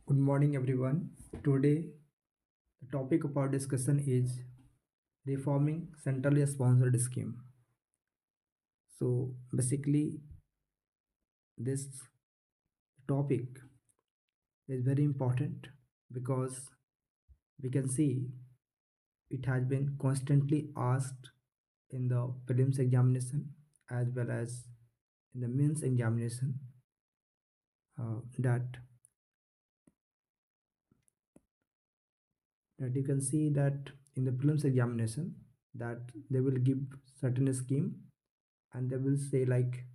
Good morning, everyone. Today, the topic of our discussion is reforming centrally sponsored scheme. So, basically, this topic is very important because we can see it has been constantly asked in the prelims examination as well as in the mains examination that you can see that in the prelims examination that they will give certain scheme and they will say like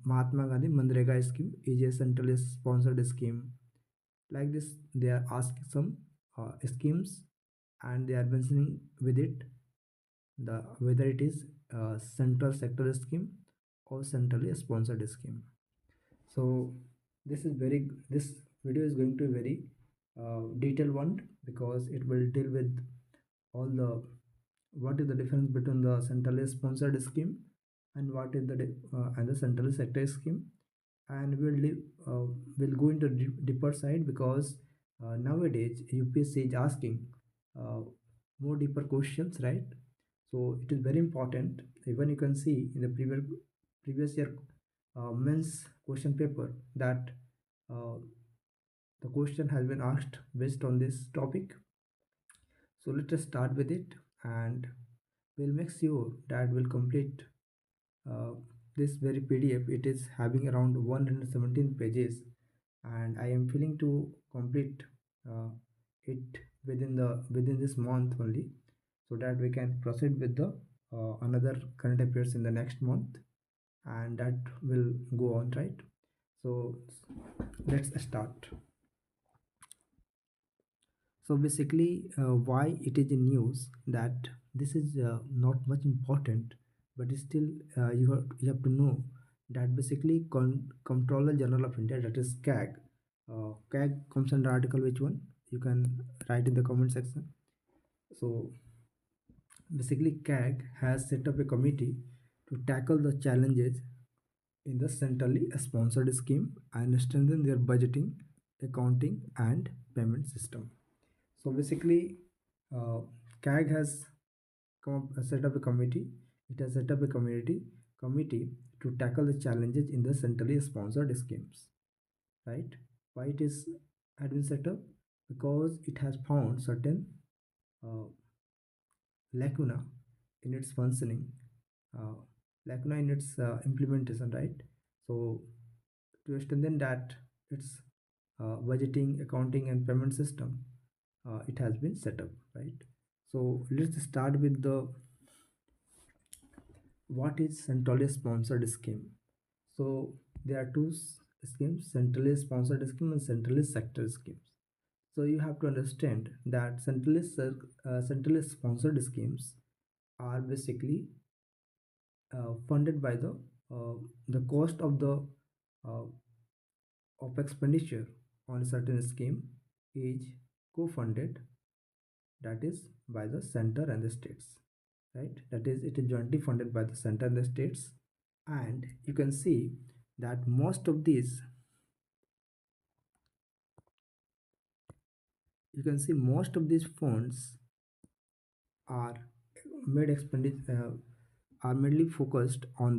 Mahatma Gandhi Manrega scheme is a centrally sponsored scheme. Like this, they are asking some schemes and they are mentioning with it the whether it is a central sector scheme or centrally sponsored scheme. So this video is going to be very detailed one because it will deal with all the what is the difference between the centrally sponsored scheme and what is the central sector scheme, and we'll go into deeper side because nowadays UPSC is asking uh, more deeper questions, right? So it is very important. Even you can see in the previous year men's question paper that uh, the question has been asked based on this topic. So let us start with it and we'll make sure that we'll complete uh, this very PDF. It is having around 117 pages and I am feeling to complete uh, it within this month only, so that we can proceed with the another current affairs in the next month, and that will go on, right? So let's start. So basically, why it is in news that this is not much important, but still you have to know that basically Comptroller General of India, that is CAG. CAG comes under article which one? You can write in the comment section. So basically, CAG has set up a committee to tackle the challenges in the centrally sponsored scheme and strengthen their budgeting, accounting, and payment system. So basically, uh, CAG has set up a committee. It has set up a committee to tackle the challenges in the centrally sponsored schemes. Right? Why it is had been set up? Because it has found certain uh, lacuna in its functioning, uh, lacuna in its implementation. Right? So to strengthen that its budgeting, accounting, and payment system, it has been set up, right? So let's start with the what is centrally sponsored scheme. So there are two schemes: centrally sponsored scheme and centrally sector schemes. So you have to understand that centrally sponsored schemes are basically funded by the cost uh, of expenditure on a certain scheme is co-funded, that is by the center and the states, right? That is, it is jointly funded by the center and the states. And you can see that most of these funds are made expenditure are mainly focused on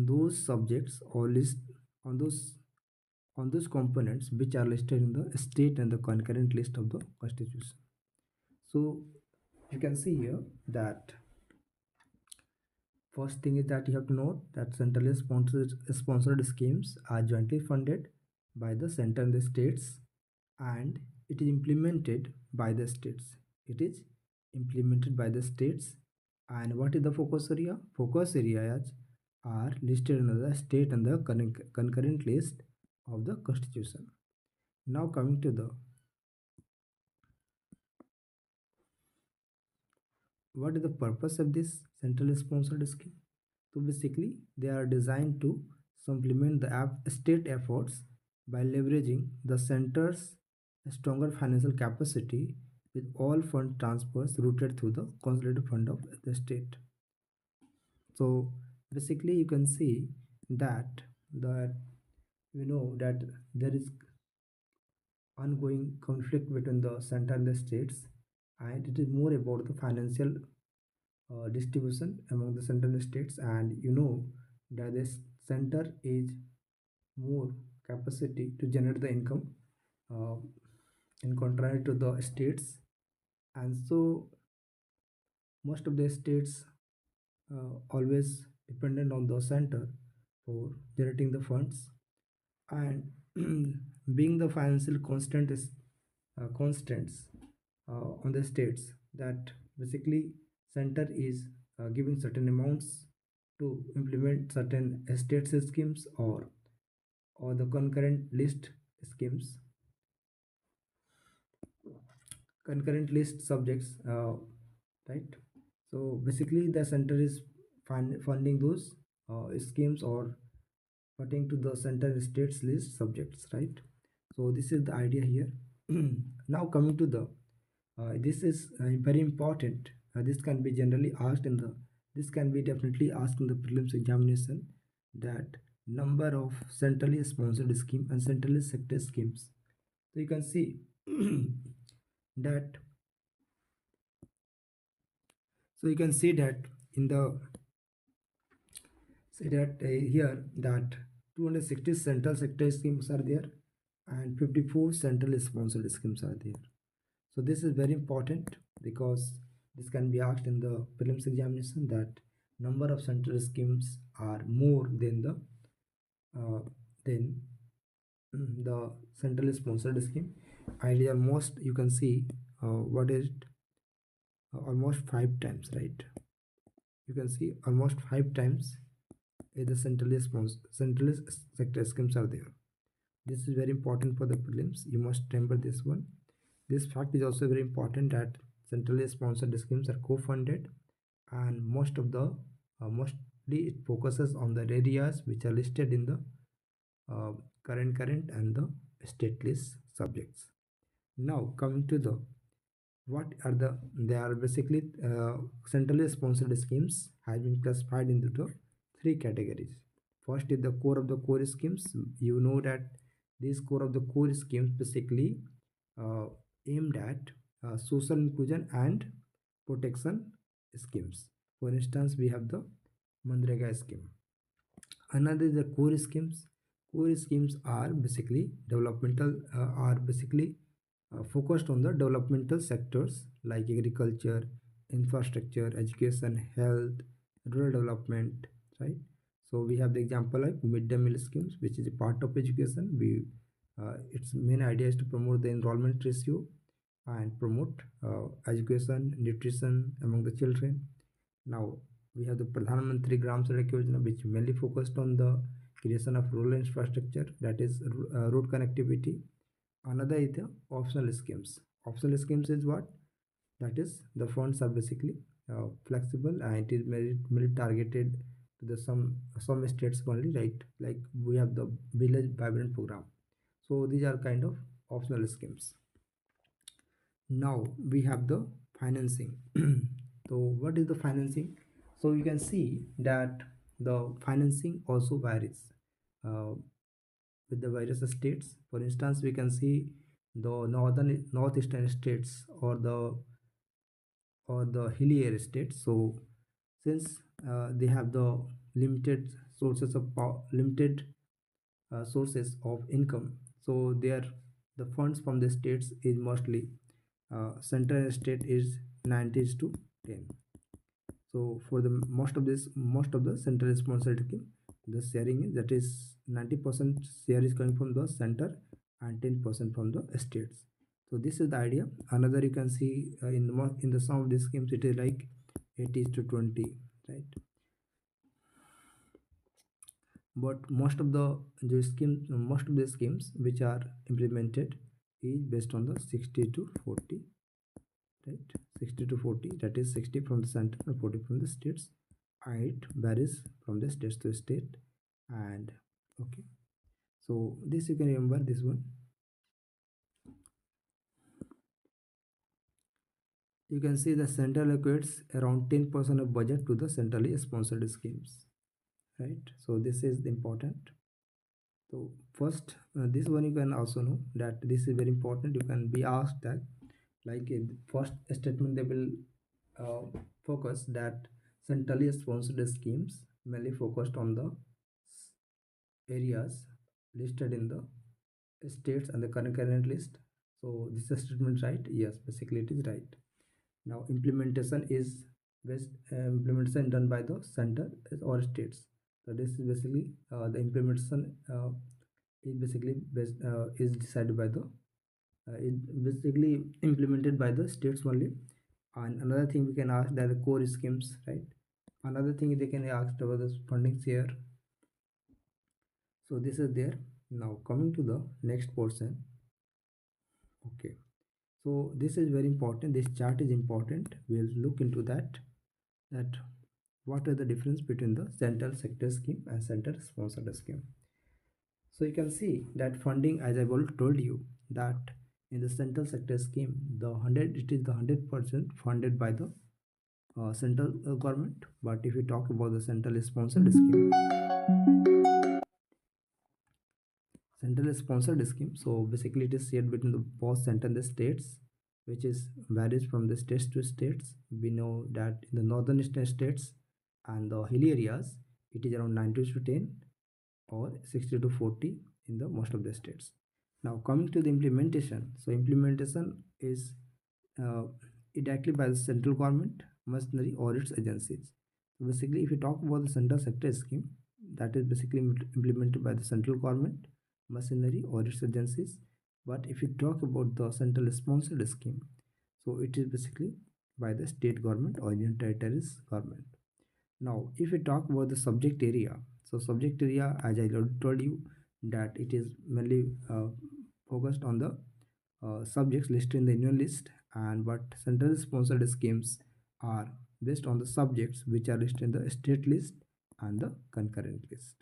those subjects or list on those components which are listed in the state and the concurrent list of the constitution. So you can see here that first thing is that you have to note that centrally sponsored schemes are jointly funded by the center and the states, and it is implemented by the states. It is implemented by the states. And what is the focus area? Focus areas are listed in the state and the concurrent list of the constitution. Now coming to the what is the purpose of this centrally sponsored scheme? So basically, they are designed to supplement the state efforts by leveraging the center's stronger financial capacity with all fund transfers routed through the consolidated fund of the state. So basically, you can see that that we know that there is ongoing conflict between the center and the states, and it is more about the financial distribution among the center and the states. And you know that the center is more capacity to generate the income uh, in contrary to the states, and so most of the states always dependent on the center for generating the funds. And being the financial constant is constants on the states, that basically center is giving certain amounts to implement certain estates schemes, or the concurrent list schemes, concurrent list subjects, right? So basically the center is funding those schemes, or putting to the center states list subjects, right? So this is the idea here. Now coming to the this is very important. This can be generally asked in the, this can be definitely asked in the prelims examination, that number of centrally sponsored scheme and centrally sector schemes. So you can see that, so you can see that in the, say that here that 260 central sector schemes are there, and 54 central sponsored schemes are there. So this is very important, because this can be asked in the prelims examination, that number of central schemes are more than the uh, than the central sponsored scheme. Idea most, you can see what is it? Almost 5 times, right? You can see almost 5 times the central sector schemes are there. This is very important for the prelims. You must remember this one. This fact is also very important, that centrally sponsored schemes are co-funded, and most of the mostly it focuses on the areas which are listed in the uh, current and the state list subjects. Now coming to the, what are the, they are basically centrally sponsored schemes has been classified into the three categories. First is the core of the core schemes. You know that these core of the core schemes basically uh, aimed at social inclusion and protection schemes. For instance, we have the Manrega scheme. Another is the core schemes. Core schemes are basically developmental, are basically focused on the developmental sectors like agriculture, infrastructure, education, health, rural development, right? So we have the example like midday meal schemes, which is a part of education. We its main idea is to promote the enrollment ratio and promote education, nutrition among the children. Now we have the Pradhan Mantri Gram Sadak Yojana, which mainly focused on the creation of rural infrastructure, that is road connectivity. Another is the optional schemes. Optional schemes is what? That is the funds are basically flexible, and it is mainly targeted to the some states only, right? Like we have the village vibrant program. So these are kind of optional schemes. Now we have the financing. So what is the financing? So you can see that the financing also varies uh, with the various states. For instance, we can see the northeastern states, or the hilly area states. So since they have the limited sources of limited sources of income, so there the funds from the states is mostly central state is 90s to 10. So for the most of the central responsibility, the sharing is, that is 90% share is coming from the center and 10% from the states. So this is the idea. Another, you can see in the some of these schemes it is like 80 to 20, right? But most of the schemes which are implemented is based on the 60 to 40, right? 60 to 40, that is 60 from the center and 40 from the states. It varies from the states to state. And okay, so this you can remember this one. You can see the center allocates around 10% of budget to the centrally sponsored schemes, right? So this is important. So first, this one you can also know that this is very important. You can be asked that, like in first statement, they will focus that centrally sponsored schemes mainly focused on the areas listed in the states and the current list. So this is statement right? Yes, basically it is right. Now implementation is best implementation done by the center or states. So this is basically the implementation is basically is decided by the it basically implemented by the states only. And another thing we can ask that the core schemes, right? Another thing they can ask about the funding share. So this is there. Now coming to the next portion. Okay, so this is very important. This chart is important. We'll look into that what are the difference between the central sector scheme and center sponsored scheme. So you can see that funding, as I've already told you, that in the central sector scheme, the 100 it is the 100% funded by the central government. But if you talk about the central sponsored scheme, so basically it is shared between the both center and the states, which is varies from the states to states. We know that in the northern eastern states and the hilly areas, it is around 90 to 10 or 60 to 40 in the most of the states. Now coming to the implementation, so implementation is uh, directly by the central government machinery or its agencies. So basically, if you talk about the central sector scheme, that is basically implemented by the central government machinery or its agencies. But if you talk about the central sponsored scheme, so it is basically by the state government or Union Territories government. Now, if we talk about the subject area, so subject area, as I already told you, that it is mainly focused on the subjects listed in the union list, and but central sponsored schemes are based on the subjects which are listed in the state list and the concurrent list.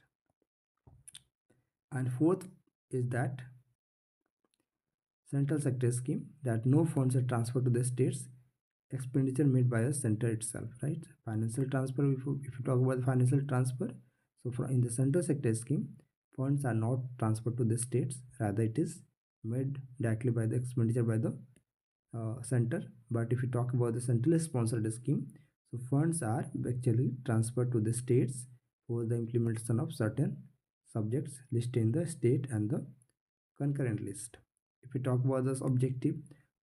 And fourth is that central sector scheme, that no funds are transferred to the states, expenditure made by a center itself, right? Financial transfer, if you talk about the financial transfer, so in the central sector scheme, funds are not transferred to the states, rather it is made directly by the expenditure by the center. But if you talk about the centrally sponsored scheme, so funds are actually transferred to the states for the implementation of certain subjects listed in the state and the concurrent list. If we talk about this objective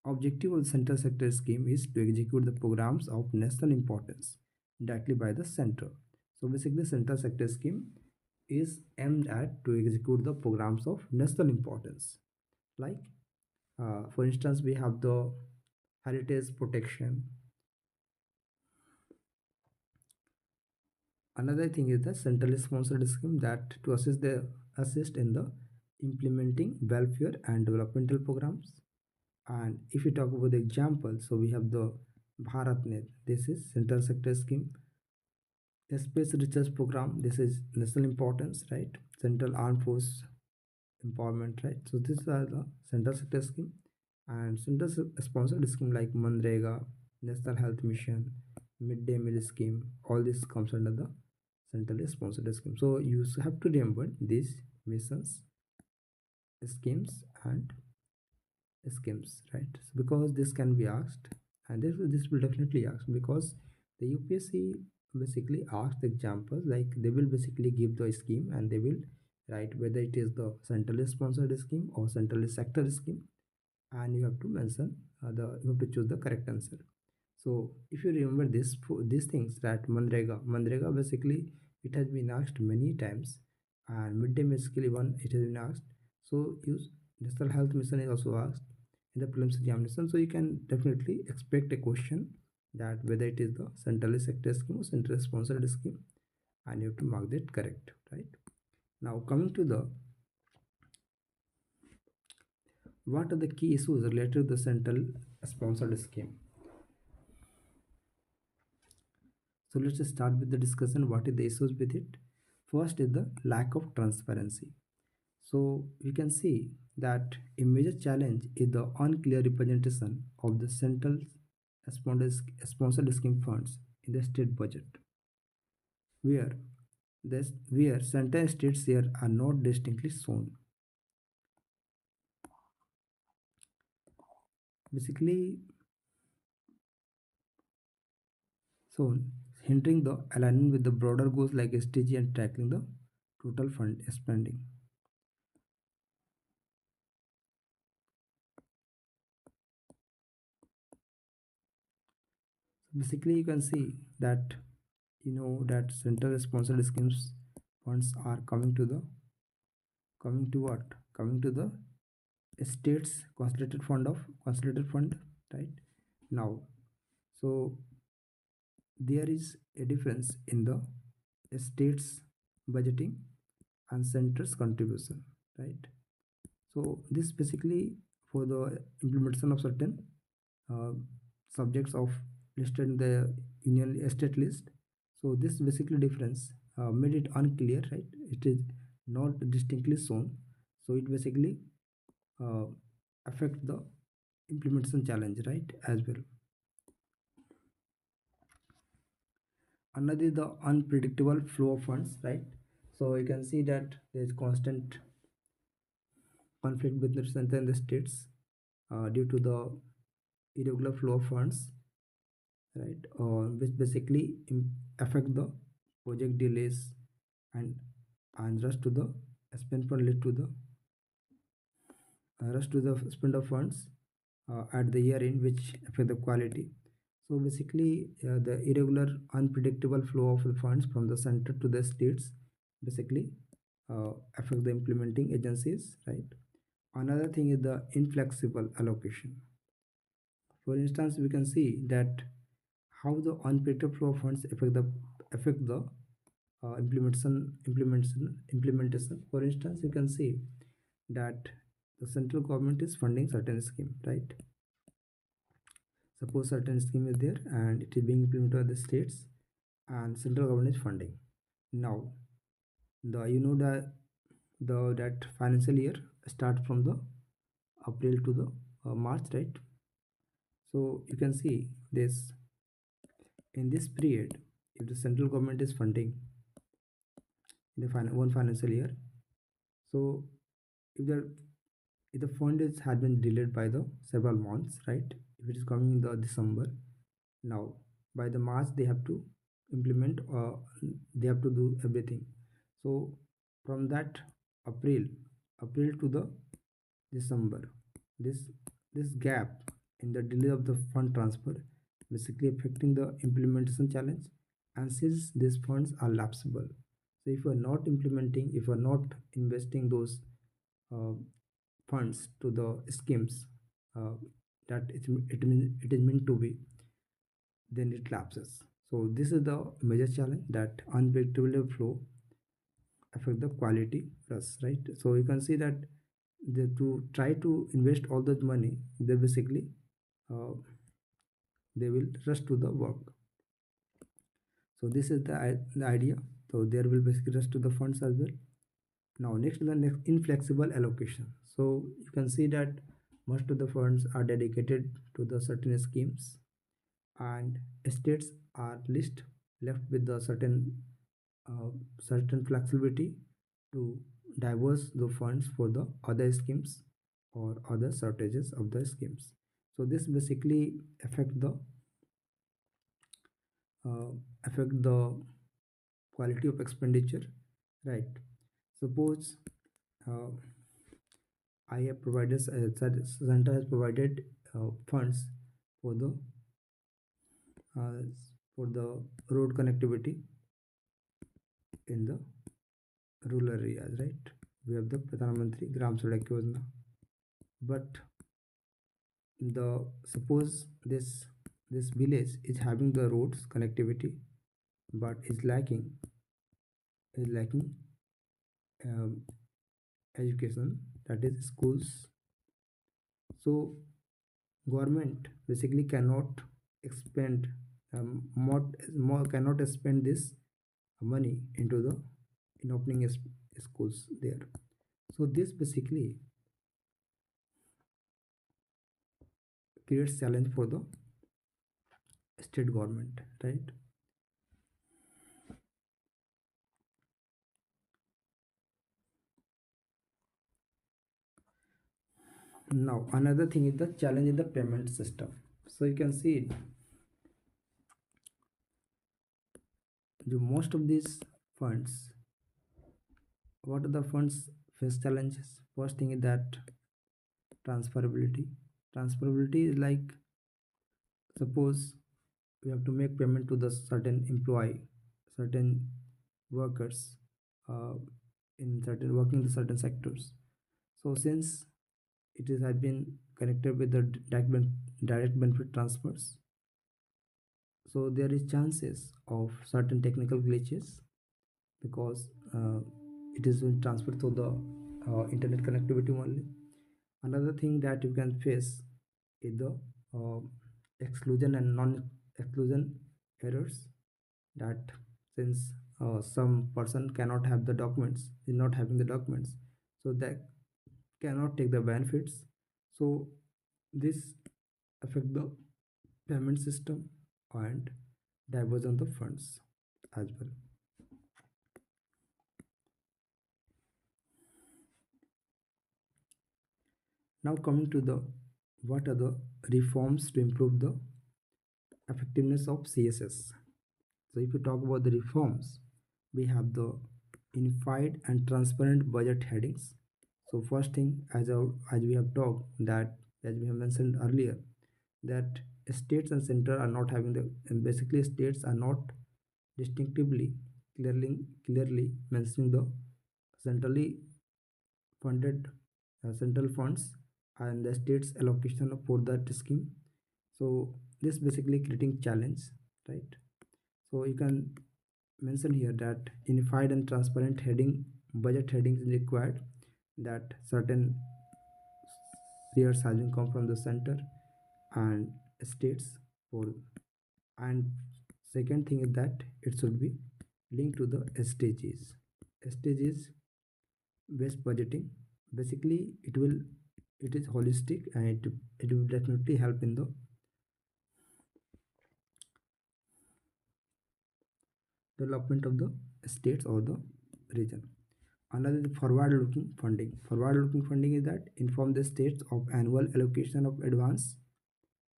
of the central sector scheme is to execute the programs of national importance directly by the center. So basically, central sector scheme is aimed at to execute the programs of national importance. Like, for instance, we have the heritage protection. Another thing is the centrally sponsored scheme that to assist in the implementing welfare and developmental programs. And if you talk about the example, so we have the BharatNet. This is central sector scheme. The space research program. This is national importance, right? Central Armed Force empowerment, right? So these are the central sector scheme, and central sponsored scheme like Manrega, National Health Mission, midday meal scheme. All this comes under the centrally sponsored scheme. So you have to remember these missions, schemes, and schemes, right? So because this can be asked, and this will definitely ask, because the UPSC basically asks the examples, like they will basically give the scheme and they will write whether it is the centrally sponsored scheme or centrally sector scheme, and you have to mention you have to choose the correct answer. So if you remember these things, that Manrega basically it has been asked many times, and midday meal skill one it has been asked. So use national health mission is also asked in the prelims examination. So you can definitely expect a question that whether it is the centrally sector scheme or centrally sponsored scheme, and you have to mark that correct, right? Now coming to the what are the key issues related to the central sponsored scheme. So let's just start with the discussion. What is the issues with it? First is the lack of transparency. So you can see that a major challenge is the unclear representation of the central sponsored scheme funds in the state budget, where this where center and states here are not distinctly shown. Basically shown, hindering the alignment with the broader goals like SDG and tackling the total fund spending. Basically, you can see that that central sponsored schemes funds are coming to what? Coming to the states consolidated fund, right? Now, so there is a difference in the states budgeting and center's contribution, right? So this basically for the implementation of certain uh, subjects of listed in the union estate list. So this basically difference made it unclear, right? It is not distinctly shown. So it basically uh, affect the implementation challenge, right, as well. Another is the unpredictable flow of funds, right? So you can see that there is constant conflict between the center and the states due to the irregular flow of funds, right? Which basically affect the project delays and rush to the spend fund lead to the rush to the spend of funds at the year end, which affect the quality. So basically, the irregular, unpredictable flow of the funds from the center to the states basically affect the implementing agencies, right? Another thing is the inflexible allocation. For instance, we can see that how the unpredictable flow of funds affect the implementation. For instance, you can see that the central government is funding certain scheme, right? Suppose certain scheme is there and it is being implemented by the states, and central government is funding. Now, the that financial year start from the April to the March, right? So you can see this in this period, if the central government is funding in the one financial year, so if the fund is had been delayed by the several months, right? If it is coming in the December, now by the March they have to implement, they have to do everything. So from that April to the December, this gap in the delay of the fund transfer basically affecting the implementation challenge. And since these funds are lapsable, so if you are not implementing, if you are not investing those uh, funds to the schemes uh, that it is meant to be, then it lapses. So this is the major challenge, that unpredictable flow affect the quality for us, right? So you can see that to try to invest all that money, they basically uh, they will rush to the work. So this is the idea. So there will basically rush to the funds as well. Now next to the next inflexible allocation. So you can see that most of the funds are dedicated to the certain schemes, and states are left with the uh, certain flexibility to diverse the funds for the other schemes or other shortages of the schemes. So this basically uh, affect the quality of expenditure, right? Suppose uh, I have provided center has provided funds for the uh, road connectivity in the rural areas, right? We have the Pradhan Mantri Gram Sadak Yojana, but the suppose this village is having the roads connectivity, but is lacking um, education, that is schools. So government basically cannot expend more cannot spend this money into the in opening schools there. So this basically creates challenge for the state government, right? Now another thing is the challenge in the payment system. So you can see most of these funds, what are the funds face challenges? First thing is that transferability. Transferability is like, suppose we have to make payment to the certain employee, certain workers, uh, in certain working in the certain sectors. So since it is have been connected with the direct benefit transfers, so there is chances of certain technical glitches because it is being transferred through the internet connectivity only. Another thing that you can face is the uh, exclusion and non-exclusion errors, that since some person cannot have the documents, is not having the documents, so that cannot take the benefits. So this affect the payment system and diversion the funds as well. Now coming to the what are the reforms to improve the effectiveness of CSS. So if you talk about the reforms, we have the unified and transparent budget headings. So first thing, as we have talked that, as we have mentioned earlier, that states and center are not having the, and basically states are not distinctively clearly mentioning the centrally funded central funds and the state's allocation for that scheme. So this basically creating challenge, right? So you can mention here that unified and transparent heading budget headings is required, that certain shares has been come from the center and states for, and second thing is that it should be linked to the SDGs. SDGs based budgeting, basically it is holistic and it will definitely help in the development of the states or the region. Another is forward looking funding. Forward looking funding is that inform the states of annual allocation of advance,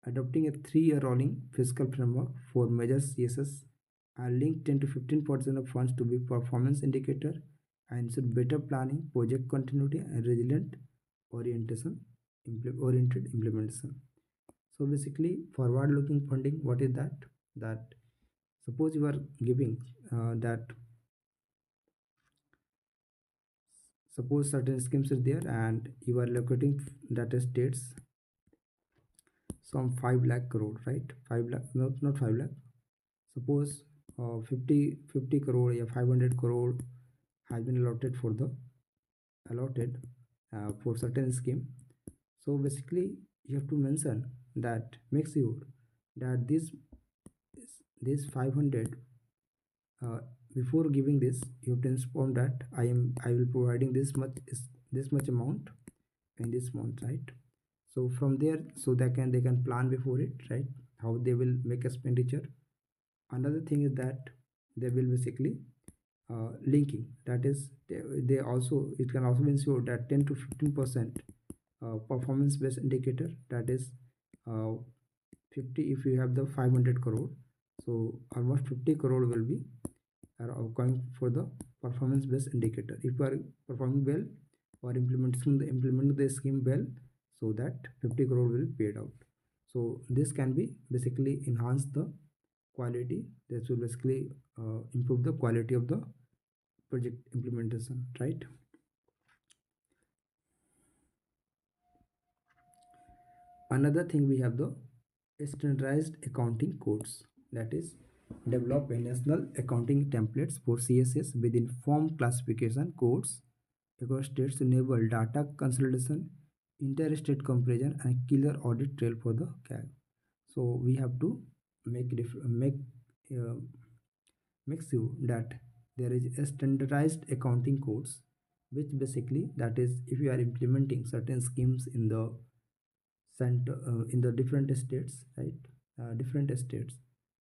adopting a 3-year rolling fiscal framework for major CSS, and link 10 to 15% of funds to be performance indicator and ensure better planning, project continuity, and resilient orientation oriented implementation. So basically forward looking funding, what is that? That suppose you are giving that, suppose certain schemes are there and you are allocating data states some 5 lakh crore, right? 5 lakh, not 5 lakh, suppose 50 crore or 500 crore has been allotted for certain scheme. So basically you have to mention that, make sure that this 500, uh, before giving this you have to inform that I will providing this much amount in this month, right? So from there, so they can plan before it, right, how they will make expenditure. Another thing is that they will basically linking, that is they also, it can also ensure that 10 to 15% performance based indicator, that is uh, 50, if you have the 500 crore, so almost 50 crore will be going for the performance based indicator. If you are performing well or implementing the scheme well, so that 50 crore will be paid out. So this can be basically enhance the quality. This will basically improve the quality of the project implementation, right? Another thing, we have the standardized accounting codes, that is develop a national accounting templates for CSS within form classification codes across states to enable data consolidation, inter-state comparison, and killer audit trail for the CAG. So we have to uh, make sure that there is a standardized accounting codes, which basically, that is if you are implementing certain schemes in the center in the different states, right? Different states,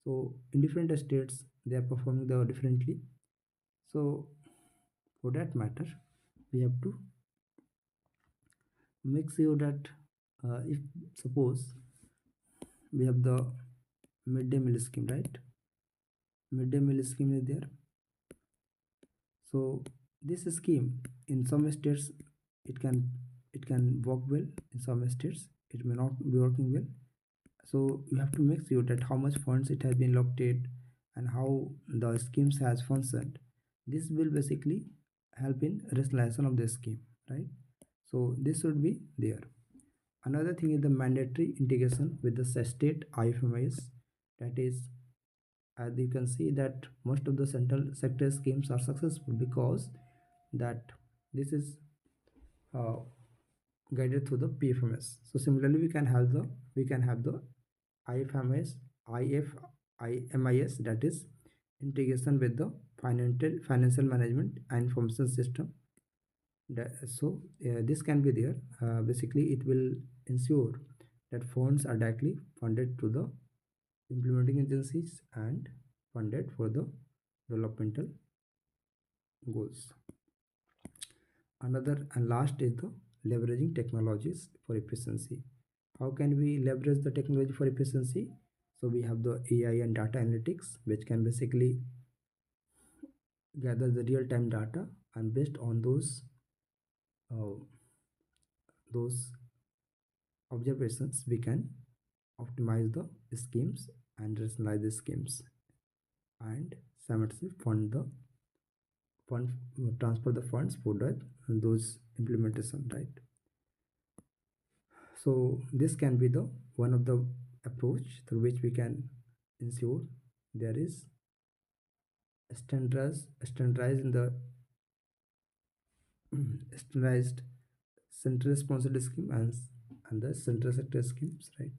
so in different states they are performing the differently. So for that matter, we have to make sure that if suppose we have the midday meal scheme, right? Midday meal scheme is there. So this scheme in some states it can work well, in some states it may not be working well. So you have to make sure that how much funds it has been allocated and how the schemes has functioned. This will basically help in rationalization of the scheme, right? So this should be there. Another thing is the mandatory integration with the state IFMIS. That is, as you can see that most of the central sector schemes are successful because that this is uh, guided through the PFMS. So similarly, we can have the IFMS, IFIMIS, that is integration with the financial management and information system. This can be there. Basically, it will ensure that funds are directly funded to the implementing agencies and funded for the developmental goals. Another and last is the leveraging technologies for efficiency. How can we leverage the technology for efficiency? So we have the AI and data analytics, which can basically gather the real-time data, and based on uh, those observations, we can optimize the schemes and rationalize the schemes and simultaneously fund transfer the funds for that those implementation, right? So this can be the one of the approach through which we can ensure there is standardized in the standardized central sponsored scheme and the central sector schemes, right?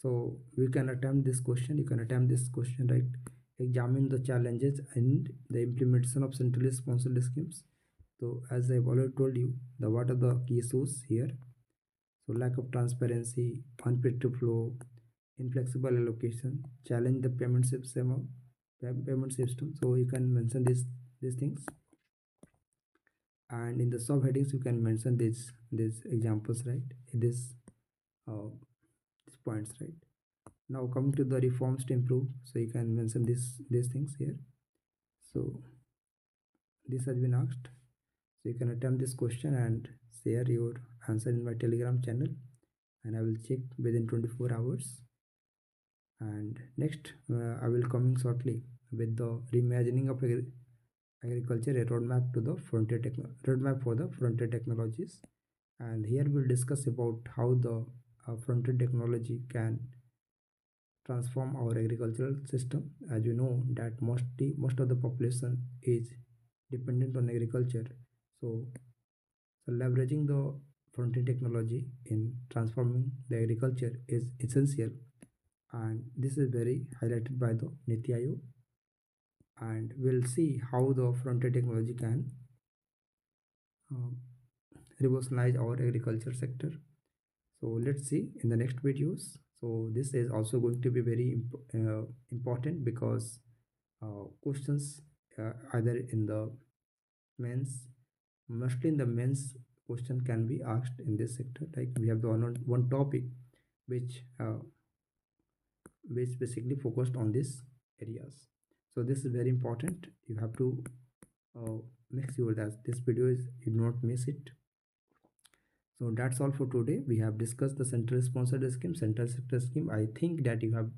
So we can attempt this question, you can attempt this question, right? Examine the challenges and the implementation of centrally sponsored schemes. So as I've already told you, the what are the key issues here? So lack of transparency, unpredictable flow, inflexible allocation, challenge the payment system. So you can mention these things, and in the subheadings you can mention these examples, right? Uh, these points, right? Now coming to the reforms to improve, so you can mention these things here. So this has been asked, so you can attempt this question and share your answer in my Telegram channel, and I will check within 24 hours. And next, I will coming shortly with the reimagining of agriculture, a roadmap to the roadmap for the frontier technologies. And here we'll discuss about how the frontier technology can transform our agricultural system. As you know that most of the population is dependent on agriculture. So, leveraging the frontier technology in transforming the agriculture is essential, and this is very highlighted by the Niti Aayog. And we'll see how the frontier technology can uh, revolutionize our agriculture sector. So let's see in the next videos. So this is also going to be very important because questions either in the men's, mostly in the men's, question can be asked in this sector. Like we have the one topic which which basically focused on these areas. So this is very important. You have to uh, make sure that this video is, you do not miss it. So that's all for today. We have discussed the central sponsored scheme, central sector scheme. I think that you have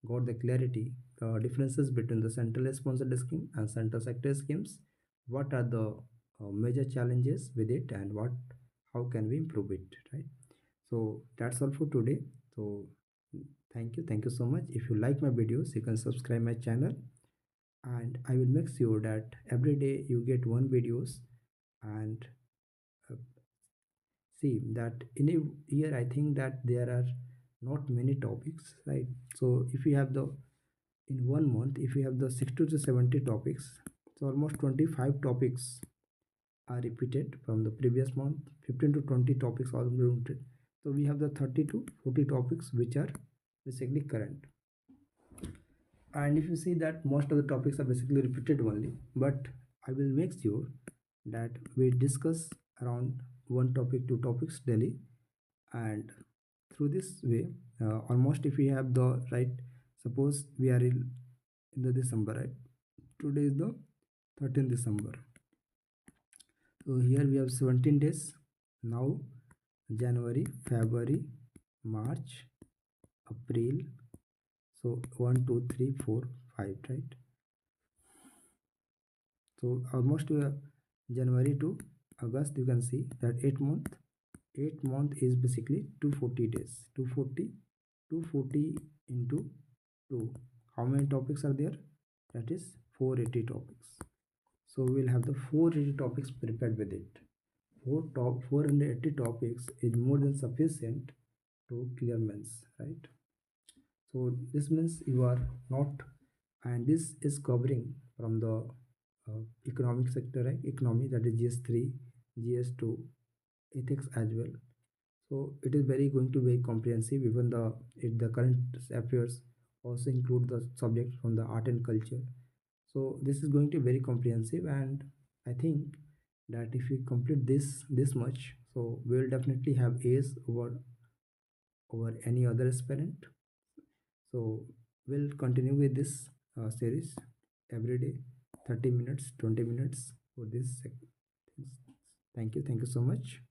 got the clarity, the differences between the central sponsored scheme and central sector schemes. What are the major challenges with it, and how can we improve it, right? So that's all for today. So thank you so much. If you like my videos, you can subscribe my channel, and I will make sure that every day you get one videos. And uh, see that in a year I think that there are not many topics, right? So if you have the in one month, if you have the 60 to 70 topics, so almost 25 topics are repeated from the previous month. 15 to 20 topics are repeated. So we have the 30 to 40 topics which are basically current. And if you see that most of the topics are basically repeated only, but I will make sure that we discuss around one topic, two topics daily. And through this way, almost if we have the right, suppose we are in the December, right? Today is the 13th December. So here we have 17 days now: January, February, March, April. So 1, 2, 3, 4, 5, right? So almost January to August, you can see that 8 month. 8 month is basically 240 days. 240 into 2. How many topics are there? That is 480 topics. So we'll have the 480 topics prepared with it. 480 topics is more than sufficient to clear mains, right? So this means you are not, and this is covering from the economic sector, right? Economy, that is GS3, GS2, ethics as well. So it is very going to be comprehensive. Even the current affairs also include the subject from the art and culture. So this is going to be very comprehensive, and I think that if we complete this much, so we will definitely have A's over any other aspirant. So we'll continue with this series every day, 30 minutes, 20 minutes for this. Thank you so much.